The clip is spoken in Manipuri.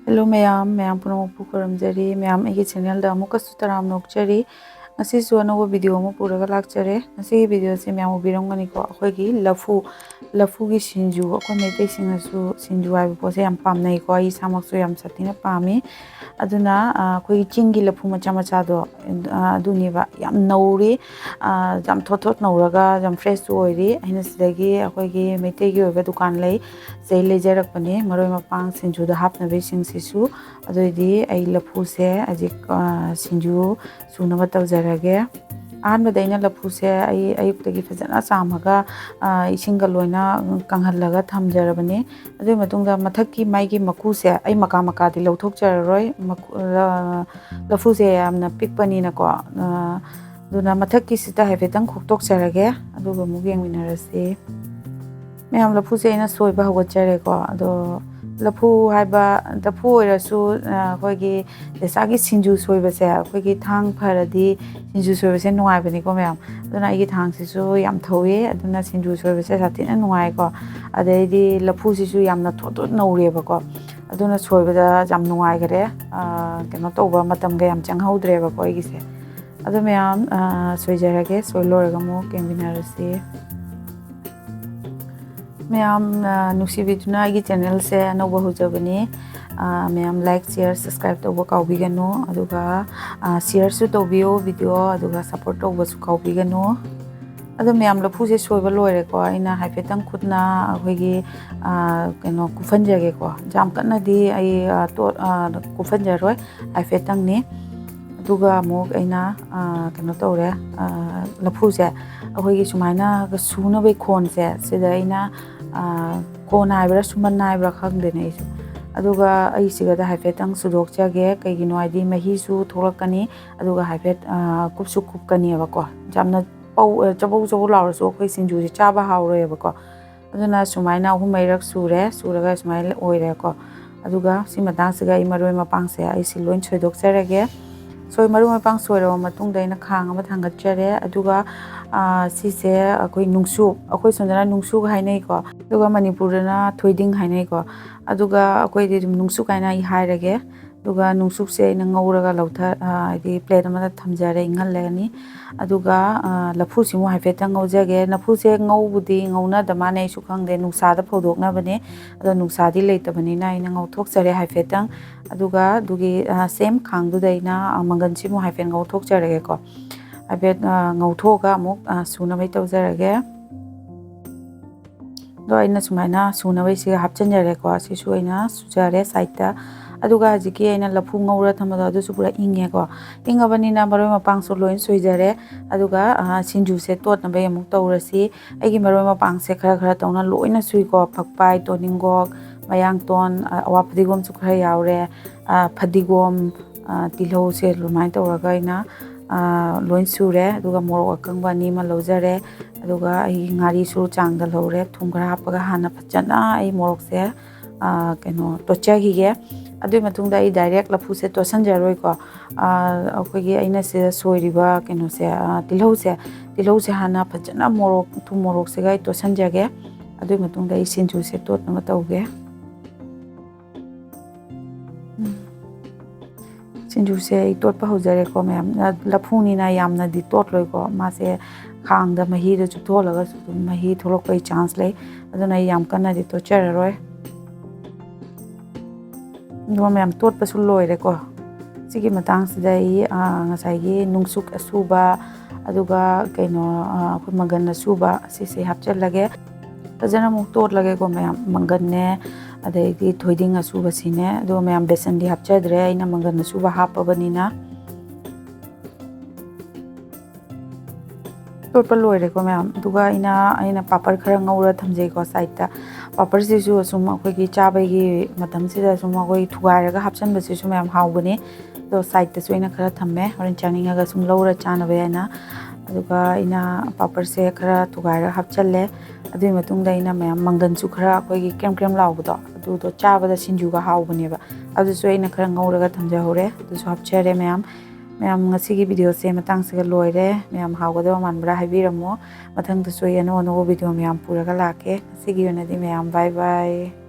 Hello ma'am punamuku kuramjari ma'am agi channel da amuka sutaram nokjari ngasi su anoba video mu puraga lakjare ngasi video se ma'am ubirangani ko akhoi lafu gi sinju akhoi meitei singa su sinju ai pose yam pamnai ko ai samak su yam satina pami aduna akhoi chingi lafu macha macha do aduni ba yam nauri jam thot nauraga jam fresh su oiri aina sidagi akhoi gi meitei gi oba dukan lei sei lejarak pani maroi mapang sinju da hapna be sing sisu adoidi ai lafu se ajik sinju suna ba tawjarage ahn badaina lafu se ai ayuktagi fajana samaga isinga loina kanghallaga thamjarabani adoi matungda mathakki maigi maku se ai maka di lauthok jararoi lafu se amna pikpani na ko duna mathakki sita hefetang khoktok jarage aduga mugeng winarasi ma'am लफू से सोब हौगचरेको अदो लफू लफू अखोगी जैसागी सिंजू सोबसे अखोगी थांग फरदी सिंजू सोबसे नुआइबनिको मैम अदुना आइगी थांग सिसु याम थौवे अदुना सिंजू सोबसे साथिना नुआइको अदैदी लफू सिसु यामना थोथो नौरेबको अदुना सोबदा जाम नुआइगरे केनो तौबा मतमगा याम चंगहौद्रेबको आइगिसे अदो मैम सोइजरगे सोइलोरगा मो केंबिनारसी मैम नुसीबीदुना आइगी चैनल से अनौबा होजबनी मैम लाइक शेयर सब्सक्राइब तौबा काउबिगनो अदुगा शेयर सु तौबियो वीडियो अदुगा सपोर्ट तौबा सु काउबिगनो अदो मैम लफू से सोइबा लोइरेको आइना हाइफेतंग खुदना अखोइगी केनो कुफनजगेको जाम कन्नदी आई तो कुफनजरोय हाइफेतंग नि अदुगा अमुक आइना केनो तौरे लफू से अखोइगी सुमाइना सुनबे खोन से सिदा आइना कोन हाइब्रा सुमन हाइब्रा खंगदेने इसु अदुगा अइसिगदा हाइफेतंग सुदोकचगे कइगिनो आइदि महीसु थोलकनी अदुगा हाइफेत कुपसु कुपकनी अबको जामना पौ चबौ लाउरसु अखोइ सिंजु से चाबा हाउरेबको अदुना सुमाइना अहु मैरक सुरगा सुमाइल ओइरेको अदुगा सिमतांगसिगा इमरोय मपांगसे आइसि लोइन सोइदोकचरगे सोइ मरु मपांग सोइरबा मतुंगदा इन खांग अमा थांगचरे अदुगा सिसे अखोइ नुंगसु अखोइ सोंदना नुंगसु हाइनै को अदुगा मणिपुरना थोइदिंग हाइनै को अदुगा अखोइ दि नुंगसु काइना इ हाइरगे अदुगा नुंगसु से इन ngौरगा लौथा आइदि प्लेट अमा थमजारे इंगल लेनी अदुगा लफु सिमु हाइफेतंग ngौजगे लफु से ngौबुदि ngौना दमाने सु खंगदे नुंगसादा फोदोकना बने अदो नुंगसादि लेतबनिना इन ngौथोकचरे हाइफेतंग अदुगा दुगी सेम खांगदु दैना मंगन सिमु हाइफेन ngौथोकचरगे को हाइफेत ngौथोगा अमुक सुनबै तौजरगे दो आइना सुमाइना सुनबै सि हापचनजरे को सिसु आइना सुजारे साइडता अदुगा हजिकी आइना लफु ngौरा थमदो अदुसु पुरा इंगे को इंगबनिना मरोय मपांग सो लोइन सोइजरे अदुगा सिंजु से तोतनबै अमुक तौरसी आइगी मरोय मपांग से खरा तौना लोइना सुइ को फकपाइ तोनिंगोक मयांग तोन अवाफदिगोम सु खरा यावरे फदिगोम तिलौ से लुमाइ तौरगा आइना लोइन सुरे अदुगा मोरok अकंगबा नीमा लौजरे अदुगा आई ngaरी सु चांगदा लौरे थुम खरा हापगा हाना फचना आई मोरok से केनो तोचागिगे अदुइ मतुंगदा आई डायरेक्ट लफु से तोसनजरोय को अखोइगी आइना से सोइरिबा केनो से तिलौ से हाना फचना मोरok थुम मोरok से गाई तोसनजगे अदुइ मतुंगदा आई सिंजु से तोतनबा तौगे सिंजु से तोटपा हौजरे को मैम लफुनीना यामना दि तोटलोय को मासे खांगदा मही द चुथोलगा मही थोलकपै चांस लै अदुना याम कन्ना दि तोचररोय दो मैम तोटपसु लोइरे को सिगी मतंग सिदाई ngसाइगी नुंगसुक असुबा अदुगा कैनो अखोइ मंगन असुबा सिसे हापचलगे फजना मुक तोटलगे को मैम मंगनने अदैदी थोइदिंग असुबा सिने दो मैम बेसन दि हापचदरे आइना मंगन असुबा हापबनिना तोटपा लोइरे को मैम दुगा आइना पापड़ खरा ngौरा थमजे को साइडता पापड़ सिसु असुम अखोइगी चाबैगी मतम सिदा असुम अखोइ थुगाइरगा हापचनबा सिसु मैम हाउबनी दो साइडता सुइना खरा थम्मे होरन चानिंगागा सुम लौरा चानबे आइना अदुगा आइना पापड़ से खरा थुगाइरगा हापचल्ले अदुइ मतुंगदा आइना मैम मंगन सु खरा अखोइगी क्रेम लाउबदो अदुदो चाबदा सिंजुगा हाउबनेबा अदुसु आइना खरा ngौरगा थमजाहौरे अदुसु हापचरे मैम मैम ngasiगी वीडियो से मतंग से लोइरे मैम हाउगदो मानबरा हाइबिरमो मथंग दसु अनो वीडियो मैम पुरागा लाके ngasiगी ओनदि मैम बाय बाय।